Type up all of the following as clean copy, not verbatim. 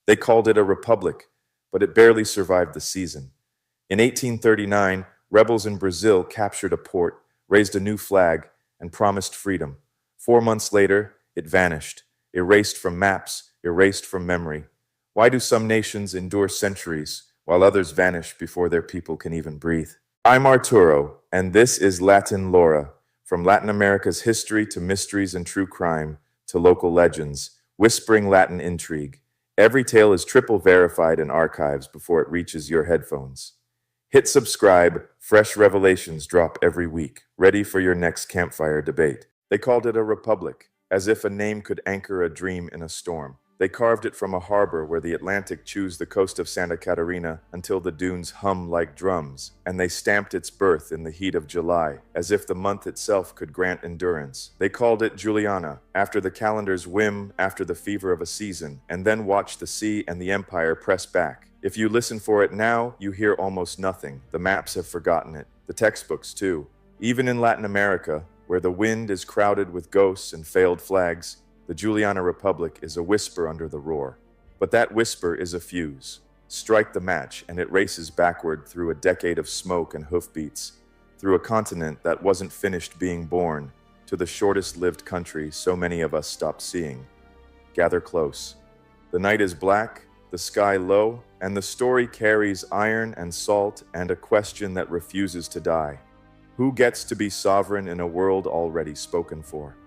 They called it a republic, but it barely survived the season. In 1839, rebels in Brazil captured a port, raised a new flag, and promised freedom. 4 months later, it vanished, erased from maps, erased from memory. Why do some nations endure centuries while others vanish before their people can even breathe? I'm Arturo, and this is Latin Lore, from Latin America's history to mysteries and true crime to local legends, whispering Latin intrigue. Every tale is triple verified in archives before it reaches your headphones. Hit subscribe, fresh revelations drop every week, ready for your next campfire debate. They called it a republic, as if a name could anchor a dream in a storm. They carved it from a harbor where the Atlantic chews the coast of Santa Catarina until the dunes hum like drums, and they stamped its birth in the heat of July, as if the month itself could grant endurance. They called it Juliana, after the calendar's whim, after the fever of a season, and then watched the sea and the empire press back. If you listen for it now, you hear almost nothing. The maps have forgotten it, the textbooks too. Even in Latin America, where the wind is crowded with ghosts and failed flags, the Juliana Republic is a whisper under the roar. But that whisper is a fuse. Strike the match, and it races backward through a decade of smoke and hoofbeats, through a continent that wasn't finished being born, to the shortest-lived country so many of us stopped seeing. Gather close. The night is black, the sky low, and the story carries iron and salt and a question that refuses to die. Who gets to be sovereign in a world already spoken for?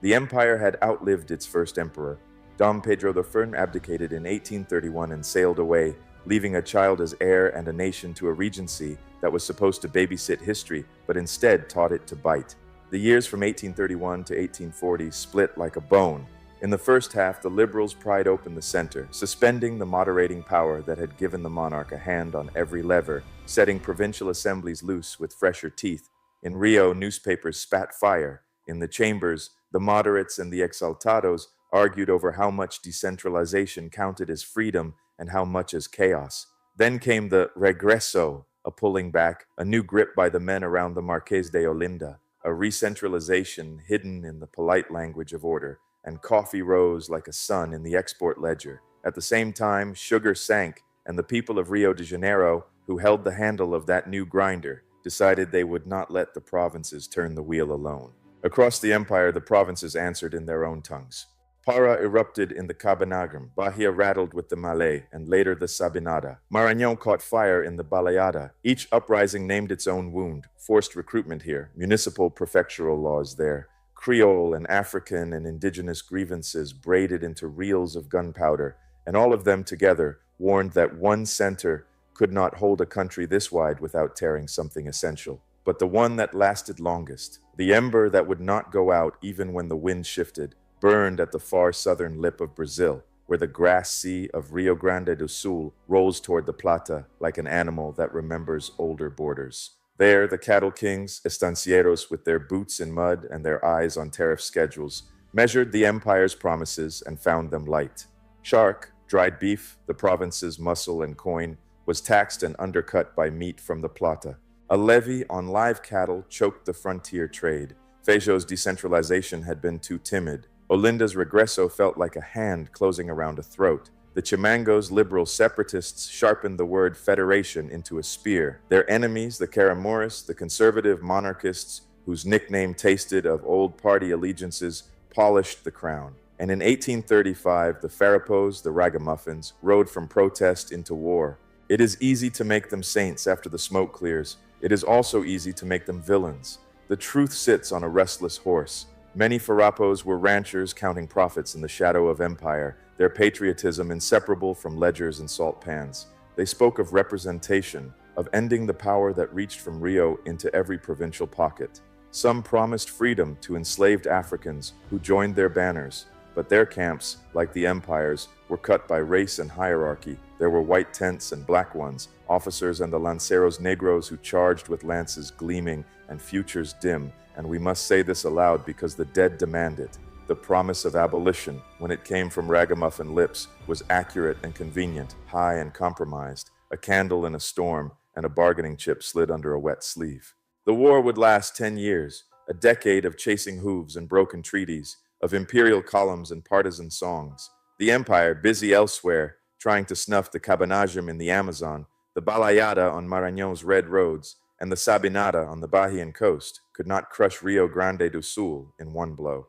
The empire had outlived its first emperor. Dom Pedro I abdicated in 1831 and sailed away, leaving a child as heir and a nation to a regency that was supposed to babysit history, but instead taught it to bite. The years from 1831 to 1840 split like a bone. In the first half, the liberals pried open the center, suspending the moderating power that had given the monarch a hand on every lever, setting provincial assemblies loose with fresher teeth. In Rio, newspapers spat fire. In the chambers, the moderates and the exaltados argued over how much decentralization counted as freedom and how much as chaos. Then came the regreso, a pulling back, a new grip by the men around the Marqués de Olinda, a re-centralization hidden in the polite language of order, and coffee rose like a sun in the export ledger. At the same time, sugar sank, and the people of Rio de Janeiro, who held the handle of that new grinder, decided they would not let the provinces turn the wheel alone. Across the empire, the provinces answered in their own tongues. Para erupted in the Cabanagum, Bahia rattled with the Malay, and later the Sabinada. Maranhão caught fire in the Baleada. Each uprising named its own wound. Forced recruitment here, municipal prefectural laws there, Creole and African and indigenous grievances braided into reels of gunpowder, and all of them together warned that one center could not hold a country this wide without tearing something essential. But the one that lasted longest, the ember that would not go out even when the wind shifted, burned at the far southern lip of Brazil, where the grass sea of Rio Grande do Sul rolls toward the Plata like an animal that remembers older borders. There, the cattle kings, estancieros with their boots in mud and their eyes on tariff schedules, measured the empire's promises and found them light. Shark, dried beef, the province's muscle and coin, was taxed and undercut by meat from the Plata. A levy on live cattle choked the frontier trade. Feijó's decentralization had been too timid. Olinda's regreso felt like a hand closing around a throat. The Chimangos' liberal separatists sharpened the word federation into a spear. Their enemies, the Caramoras, the conservative monarchists, whose nickname tasted of old party allegiances, polished the crown. And in 1835, the Farrapos, the ragamuffins, rode from protest into war. It is easy to make them saints after the smoke clears. It is also easy to make them villains. The truth sits on a restless horse. Many Farrapos were ranchers counting profits in the shadow of empire, their patriotism inseparable from ledgers and salt pans. They spoke of representation, of ending the power that reached from Rio into every provincial pocket. Some promised freedom to enslaved Africans who joined their banners, but their camps, like the empire's, were cut by race and hierarchy. There were white tents and black ones, officers and the Lanceiros Negros who charged with lances gleaming and futures dim, and we must say this aloud because the dead demand it. The promise of abolition, when it came from ragamuffin lips, was accurate and convenient, high and compromised, a candle in a storm, and a bargaining chip slid under a wet sleeve. The war would last 10 years, a decade of chasing hooves and broken treaties, of imperial columns and partisan songs. The empire, busy elsewhere, trying to snuff the cabanajum in the Amazon, the balayada on Maranhão's red roads, and the sabinada on the Bahian coast, could not crush Rio Grande do Sul in one blow.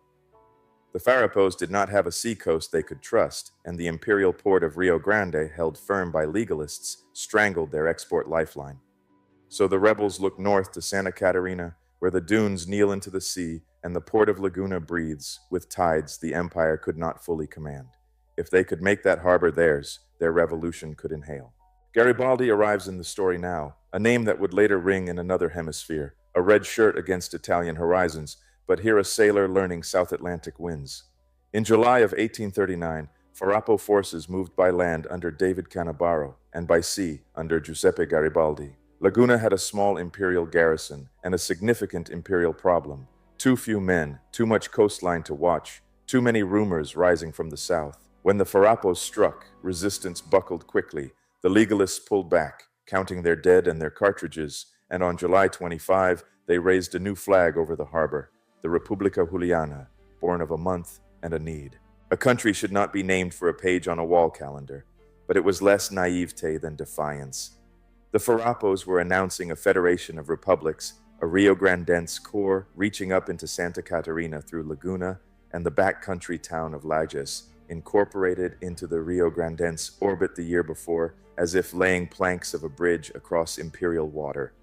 The Farrapos did not have a seacoast they could trust, and the imperial port of Rio Grande, held firm by legalists, strangled their export lifeline. So the rebels looked north to Santa Catarina, where the dunes kneel into the sea and the port of Laguna breathes with tides the empire could not fully command. If they could make that harbor theirs, their revolution could inhale. Garibaldi arrives in the story now, a name that would later ring in another hemisphere, a red shirt against Italian horizons, but here a sailor learning South Atlantic winds. In July of 1839, Farrapo forces moved by land under David Cannavaro and by sea under Giuseppe Garibaldi. Laguna had a small imperial garrison and a significant imperial problem. Too few men, too much coastline to watch, too many rumors rising from the south. When the Farrapos struck, resistance buckled quickly. The legalists pulled back, counting their dead and their cartridges, and on July 25, they raised a new flag over the harbor, the República Juliana, born of a month and a need. A country should not be named for a page on a wall calendar, but it was less naivete than defiance. The Farrapos were announcing a federation of republics, a Rio Grandense core reaching up into Santa Catarina through Laguna and the backcountry town of Lages, incorporated into the Rio Grandense orbit the year before, as if laying planks of a bridge across imperial water.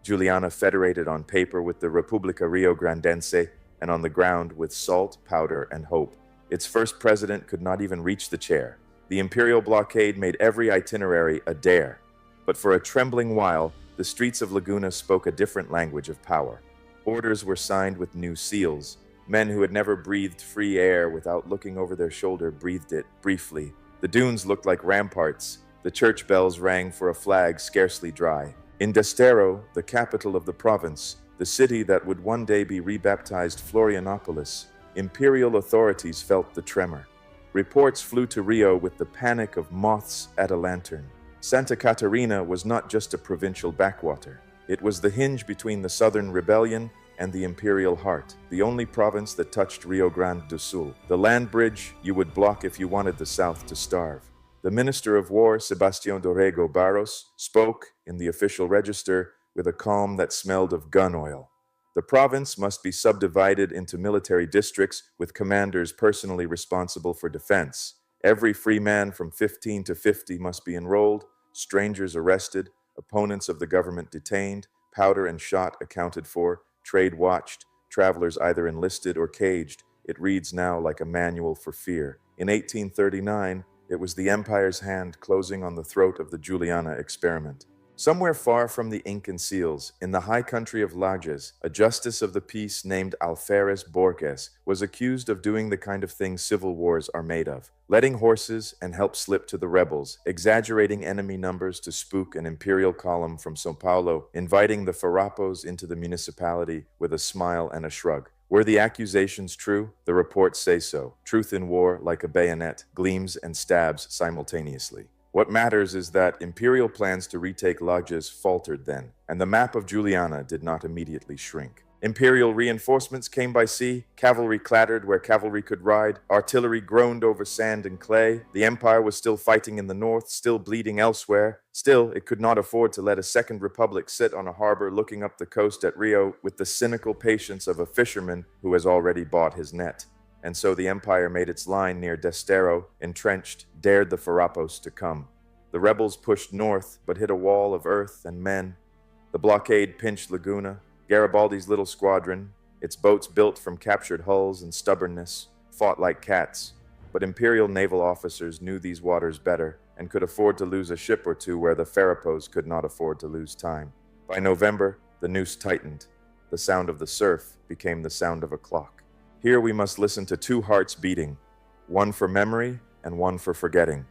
Juliana federated on paper with the República Rio Grandense and on the ground with salt, powder, and hope. Its first president could not even reach the chair. The imperial blockade made every itinerary a dare. But for a trembling while, the streets of Laguna spoke a different language of power. Orders were signed with new seals. Men who had never breathed free air without looking over their shoulder breathed it briefly. The dunes looked like ramparts. The church bells rang for a flag scarcely dry. In Destero, the capital of the province, the city that would one day be rebaptized Florianopolis, imperial authorities felt the tremor. Reports flew to Rio with the panic of moths at a lantern. Santa Catarina was not just a provincial backwater. It was the hinge between the southern rebellion and the imperial heart, the only province that touched Rio Grande do Sul, the land bridge you would block if you wanted the South to starve. The Minister of War, Sebastião Dorrego Barros, spoke in the official register with a calm that smelled of gun oil. The province must be subdivided into military districts with commanders personally responsible for defense. Every free man from 15 to 50 must be enrolled, strangers arrested, opponents of the government detained, powder and shot accounted for, trade watched, travelers either enlisted or caged. It reads now like a manual for fear. In 1839, it was the empire's hand closing on the throat of the Juliana experiment. Somewhere far from the Incan seals, in the high country of Lages, a justice of the peace named Alferes Borges was accused of doing the kind of thing civil wars are made of, letting horses and help slip to the rebels, exaggerating enemy numbers to spook an imperial column from São Paulo, inviting the Farrapos into the municipality with a smile and a shrug. Were the accusations true? The reports say so. Truth in war, like a bayonet, gleams and stabs simultaneously. What matters is that imperial plans to retake Lages faltered then, and the map of Juliana did not immediately shrink. Imperial reinforcements came by sea, cavalry clattered where cavalry could ride, artillery groaned over sand and clay. The empire was still fighting in the north, still bleeding elsewhere. Still, it could not afford to let a second republic sit on a harbor looking up the coast at Rio with the cynical patience of a fisherman who has already bought his net. And so the empire made its line near Destero, entrenched, dared the Farrapos to come. The rebels pushed north, but hit a wall of earth and men. The blockade pinched Laguna, Garibaldi's little squadron, its boats built from captured hulls and stubbornness, fought like cats. But imperial naval officers knew these waters better and could afford to lose a ship or two where the Farrapos could not afford to lose time. By November, the noose tightened. The sound of the surf became the sound of a clock. Here we must listen to two hearts beating, one for memory and one for forgetting.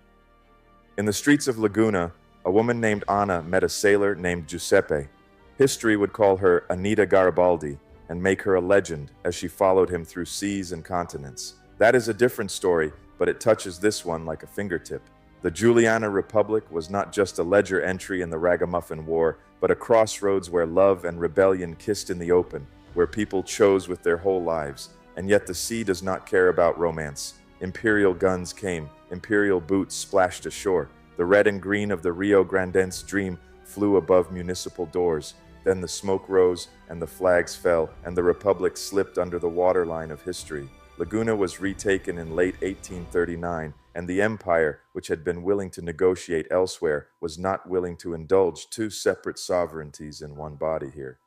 In the streets of Laguna, a woman named Anna met a sailor named Giuseppe. History would call her Anita Garibaldi and make her a legend as she followed him through seas and continents. That is a different story, but it touches this one like a fingertip. The Juliana Republic was not just a ledger entry in the Ragamuffin War, but a crossroads where love and rebellion kissed in the open, where people chose with their whole lives. And yet the sea does not care about romance. Imperial guns came, imperial boots splashed ashore. The red and green of the Rio Grandense dream flew above municipal doors. Then the smoke rose, and the flags fell, and the Republic slipped under the waterline of history. Laguna was retaken in late 1839, and the Empire, which had been willing to negotiate elsewhere, was not willing to indulge two separate sovereignties in one body here.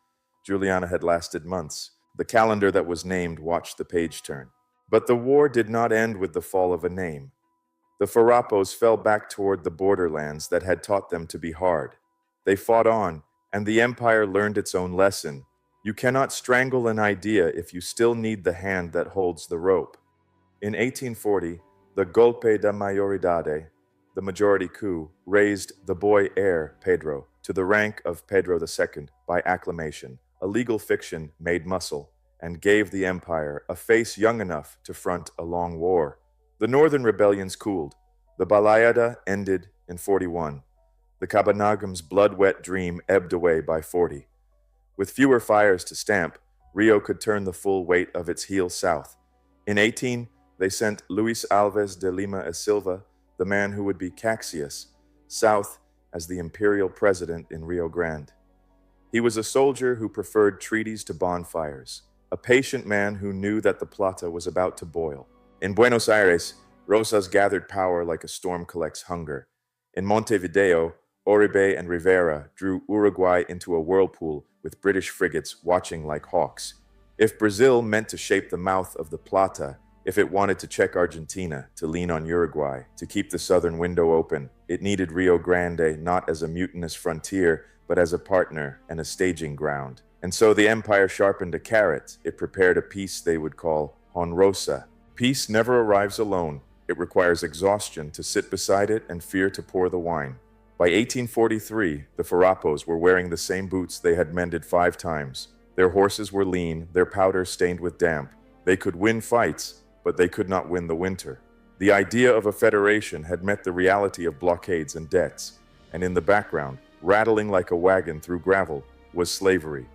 Juliana had lasted months. The calendar that was named watched the page turn. But the war did not end with the fall of a name. The Farrapos fell back toward the borderlands that had taught them to be hard. They fought on, and the Empire learned its own lesson. You cannot strangle an idea if you still need the hand that holds the rope. In 1840, the Golpe de Mayoridade, the majority coup, raised the boy heir, Pedro, to the rank of Pedro II by acclamation, a legal fiction made muscle, and gave the Empire a face young enough to front a long war. The northern rebellions cooled. The Balayada ended in 41. The Kabanagam's blood-wet dream ebbed away by 40. With fewer fires to stamp, Rio could turn the full weight of its heel south. In 18, they sent Luis Alves de Lima e Silva, the man who would be Caxias, south as the imperial president in Rio Grande. He was a soldier who preferred treaties to bonfires, a patient man who knew that the Plata was about to boil. In Buenos Aires, Rosas gathered power like a storm collects hunger. In Montevideo, Oribe and Rivera drew Uruguay into a whirlpool with British frigates watching like hawks. If Brazil meant to shape the mouth of the Plata, if it wanted to check Argentina, to lean on Uruguay, to keep the southern window open, it needed Rio Grande not as a mutinous frontier, but as a partner and a staging ground. And so the Empire sharpened a carrot. It prepared a peace they would call Honrosa. Peace never arrives alone. It requires exhaustion to sit beside it and fear to pour the wine. By 1843, the Farrapos were wearing the same boots they had mended 5 times. Their horses were lean, their powder stained with damp. They could win fights, but they could not win the winter. The idea of a federation had met the reality of blockades and debts, and in the background, rattling like a wagon through gravel, was slavery.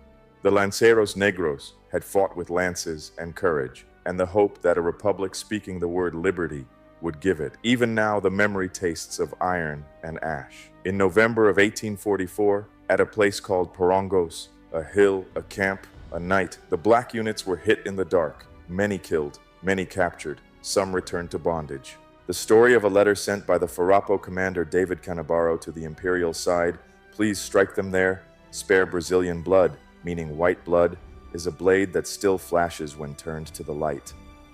The Lanceiros Negros had fought with lances and courage, and the hope that a republic speaking the word liberty would give it. Even now, the memory tastes of iron and ash. In November of 1844, at a place called Porongos, a hill, a camp, a night, the black units were hit in the dark. Many killed, many captured, some returned to bondage. The story of a letter sent by the Farrapo commander David Canabaro to the imperial side, "Please strike them there, spare Brazilian blood," meaning white blood, is a blade that still flashes when turned to the light.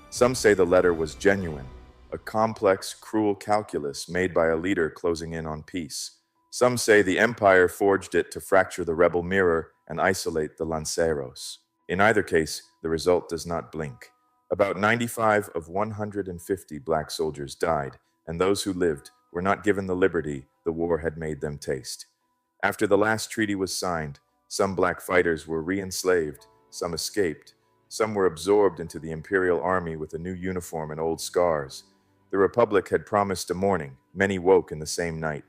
Some say the letter was genuine, a complex, cruel calculus made by a leader closing in on peace. Some say the Empire forged it to fracture the rebel mirror and isolate the Lanceiros. In either case, the result does not blink. About 95 of 150 black soldiers died, and those who lived were not given the liberty the war had made them taste. After the last treaty was signed, some black fighters were re-enslaved, some escaped, some were absorbed into the imperial army with a new uniform and old scars. The Republic had promised a morning. Many woke in the same night.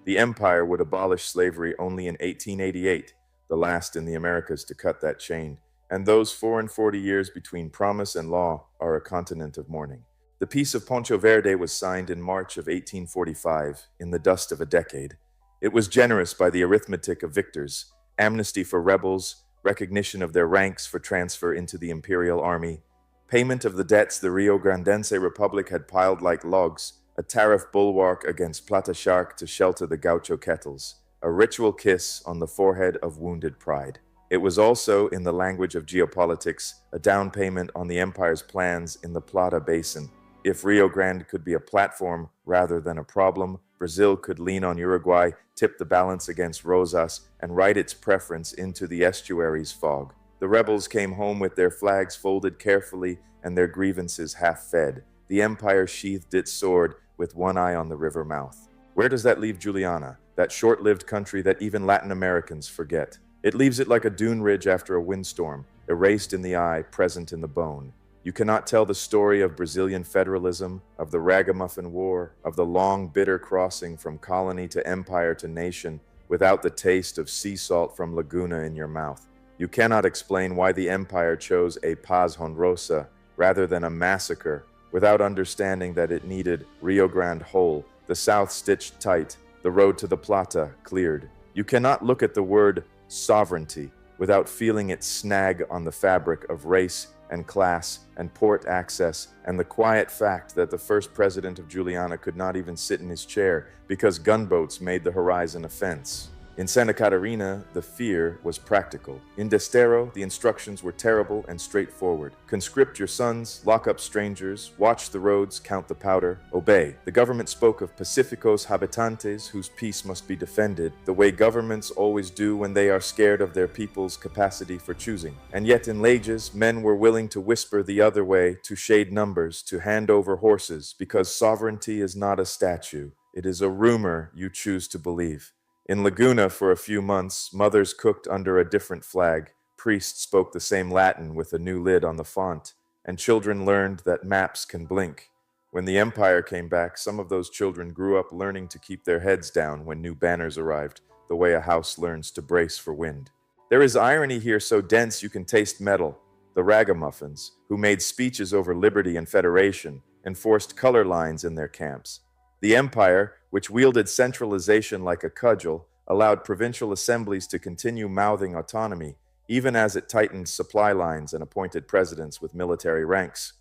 The Empire would abolish slavery only in 1888, the last in the Americas to cut that chain, and those 44 years between promise and law are a continent of mourning. The Peace of Poncho Verde was signed in March of 1845, in the dust of a decade. It was generous by the arithmetic of victors, amnesty for rebels, recognition of their ranks for transfer into the imperial army, payment of the debts the Rio Grandense Republic had piled like logs, a tariff bulwark against Plata Shark to shelter the gaucho kettles, a ritual kiss on the forehead of wounded pride. It was also, in the language of geopolitics, a down payment on the Empire's plans in the Plata Basin. If Rio Grande could be a platform rather than a problem, Brazil could lean on Uruguay, tip the balance against Rosas, and write its preference into the estuary's fog. The rebels came home with their flags folded carefully and their grievances half-fed. The Empire sheathed its sword with one eye on the river mouth. Where does that leave Juliana, that short-lived country that even Latin Americans forget? It leaves it like a dune ridge after a windstorm, erased in the eye, present in the bone. You cannot tell the story of Brazilian federalism, of the Ragamuffin War, of the long, bitter crossing from colony to empire to nation, without the taste of sea salt from Laguna in your mouth. You cannot explain why the Empire chose a paz honrosa rather than a massacre without understanding that it needed Rio Grande whole, the South stitched tight, the road to the Plata cleared. You cannot look at the word sovereignty without feeling it snag on the fabric of race and class and port access and the quiet fact that the first president of Juliana could not even sit in his chair because gunboats made the horizon a fence. In Santa Catarina, the fear was practical. In Destero, the instructions were terrible and straightforward. Conscript your sons, lock up strangers, watch the roads, count the powder, obey. The government spoke of pacificos habitantes, whose peace must be defended, the way governments always do when they are scared of their people's capacity for choosing. And yet in Lages, men were willing to whisper the other way, to shade numbers, to hand over horses, because sovereignty is not a statue. It is a rumor you choose to believe. In Laguna, for a few months, mothers cooked under a different flag, priests spoke the same Latin with a new lid on the font, and children learned that maps can blink. When the empire came back, some of those children grew up learning to keep their heads down when new banners arrived, the way a house learns to brace for wind. There is irony here so dense you can taste metal. The ragamuffins, who made speeches over liberty and federation, enforced color lines in their camps. The empire, which wielded centralization like a cudgel, allowed provincial assemblies to continue mouthing autonomy, even as it tightened supply lines and appointed presidents with military ranks.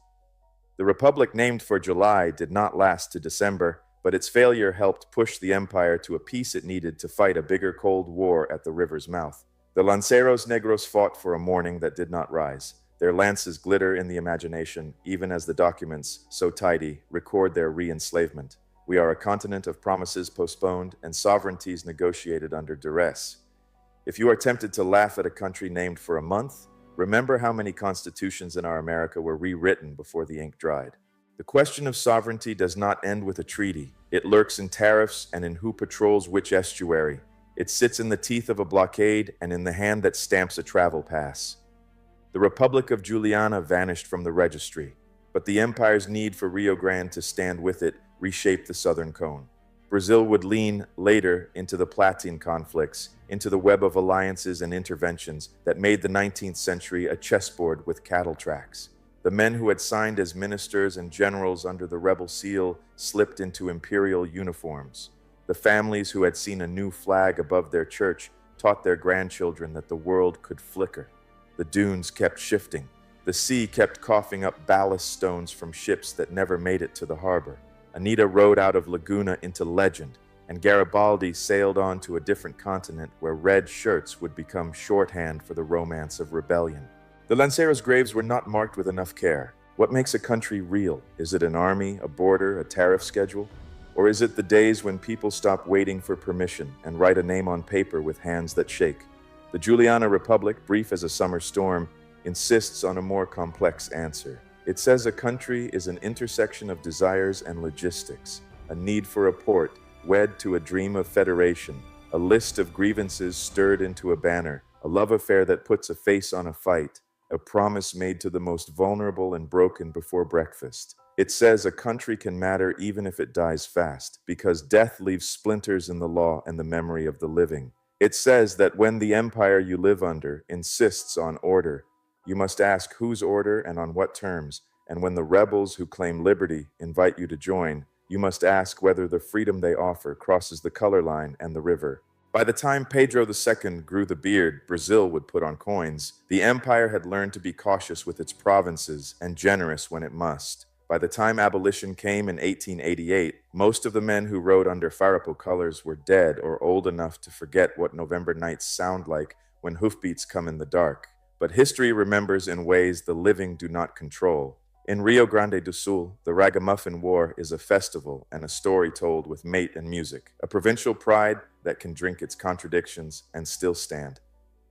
The republic named for July did not last to December, but its failure helped push the empire to a peace it needed to fight a bigger Cold War at the river's mouth. The Lanceiros Negros fought for a morning that did not rise. Their lances glitter in the imagination, even as the documents, so tidy, record their re-enslavement. We are a continent of promises postponed and sovereignties negotiated under duress. If you are tempted to laugh at a country named for a month, remember how many constitutions in our America were rewritten before the ink dried. The question of sovereignty does not end with a treaty. It lurks in tariffs and in who patrols which estuary. It sits in the teeth of a blockade and in the hand that stamps a travel pass. The Republic of Juliana vanished from the registry, but the empire's need for Rio Grande to stand with it reshaped the southern cone. Brazil would lean later into the Platine conflicts, into the web of alliances and interventions that made the 19th century a chessboard with cattle tracks. The men who had signed as ministers and generals under the rebel seal slipped into imperial uniforms. The families who had seen a new flag above their church taught their grandchildren that the world could flicker. The dunes kept shifting. The sea kept coughing up ballast stones from ships that never made it to the harbor. Anita rode out of Laguna into legend, and Garibaldi sailed on to a different continent where red shirts would become shorthand for the romance of rebellion. The Lanceiros' graves were not marked with enough care. What makes a country real? Is it an army, a border, a tariff schedule? Or is it the days when people stop waiting for permission and write a name on paper with hands that shake? The Juliana Republic, brief as a summer storm, insists on a more complex answer. It says a country is an intersection of desires and logistics, a need for a port, wed to a dream of federation, a list of grievances stirred into a banner, a love affair that puts a face on a fight, a promise made to the most vulnerable and broken before breakfast. It says a country can matter even if it dies fast, because death leaves splinters in the law and the memory of the living. It says that when the empire you live under insists on order, you must ask whose order and on what terms, and when the rebels who claim liberty invite you to join, you must ask whether the freedom they offer crosses the color line and the river. By the time Pedro II grew the beard Brazil would put on coins, the empire had learned to be cautious with its provinces and generous when it must. By the time abolition came in 1888, most of the men who rode under Farrapo colors were dead or old enough to forget what November nights sound like when hoofbeats come in the dark. But history remembers in ways the living do not control. In Rio Grande do Sul, the Ragamuffin War is a festival and a story told with mate and music, a provincial pride that can drink its contradictions and still stand.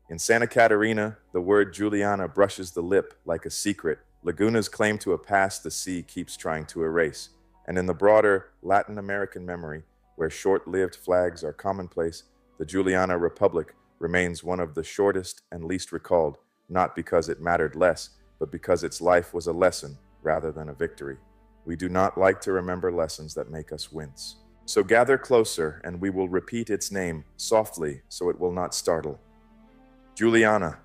In Santa Catarina, the word Juliana brushes the lip like a secret. Laguna's claim to a past the sea keeps trying to erase. And in the broader Latin American memory, where short-lived flags are commonplace, the Juliana Republic remains one of the shortest and least recalled, not because it mattered less, but because its life was a lesson rather than a victory. We do not like to remember lessons that make us wince. So gather closer, and we will repeat its name softly so it will not startle. Juliana,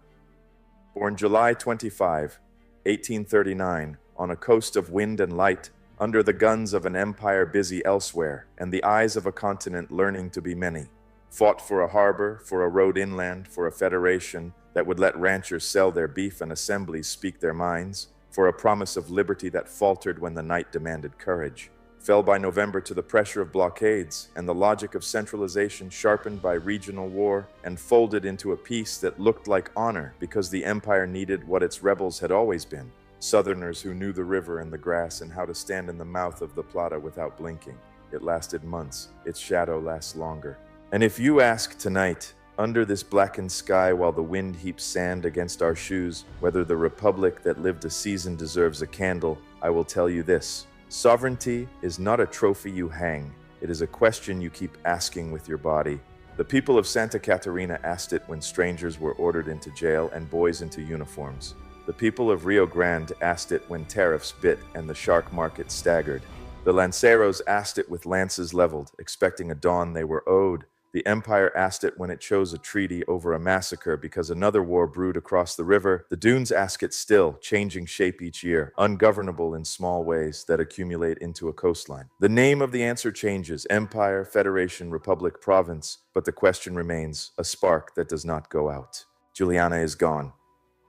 born July 25, 1839, on a coast of wind and light, under the guns of an empire busy elsewhere, and the eyes of a continent learning to be many. Fought for a harbor, for a road inland, for a federation that would let ranchers sell their beef and assemblies speak their minds, for a promise of liberty that faltered when the night demanded courage. Fell by November to the pressure of blockades and the logic of centralization sharpened by regional war and folded into a peace that looked like honor because the empire needed what its rebels had always been. Southerners who knew the river and the grass and how to stand in the mouth of the Plata without blinking. It lasted months. Its shadow lasts longer. And if you ask tonight, under this blackened sky while the wind heaps sand against our shoes, whether the republic that lived a season deserves a candle, I will tell you this. Sovereignty is not a trophy you hang. It is a question you keep asking with your body. The people of Santa Catarina asked it when strangers were ordered into jail and boys into uniforms. The people of Rio Grande asked it when tariffs bit and the shark market staggered. The Lanceiros asked it with lances leveled, expecting a dawn they were owed. The empire asked it when it chose a treaty over a massacre because another war brewed across the river. The dunes ask it still, changing shape each year, ungovernable in small ways that accumulate into a coastline. The name of the answer changes, empire, federation, republic, province, but the question remains, a spark that does not go out. Juliana is gone.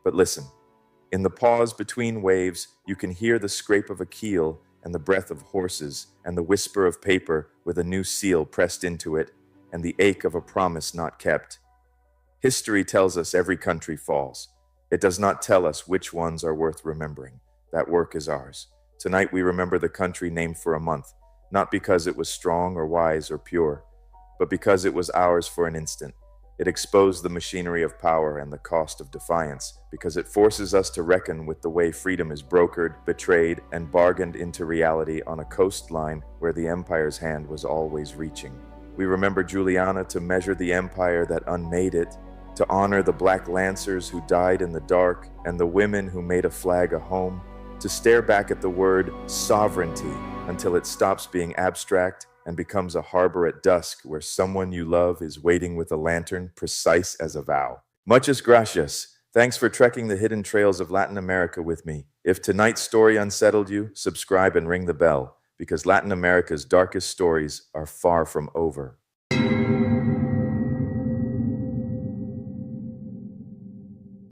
But listen, in the pause between waves, you can hear the scrape of a keel and the breath of horses and the whisper of paper with a new seal pressed into it, and the ache of a promise not kept. History tells us every country falls. It does not tell us which ones are worth remembering. That work is ours. Tonight we remember the country named for a month, not because it was strong or wise or pure, but because it was ours for an instant. It exposed the machinery of power and the cost of defiance, because it forces us to reckon with the way freedom is brokered, betrayed, and bargained into reality on a coastline where the empire's hand was always reaching. We remember Juliana to measure the empire that unmade it, to honor the black lancers who died in the dark and the women who made a flag a home, to stare back at the word sovereignty until it stops being abstract and becomes a harbor at dusk where someone you love is waiting with a lantern precise as a vow. Muchas gracias. Thanks for trekking the hidden trails of Latin America with me. If tonight's story unsettled you, subscribe and ring the bell, because Latin America's darkest stories are far from over.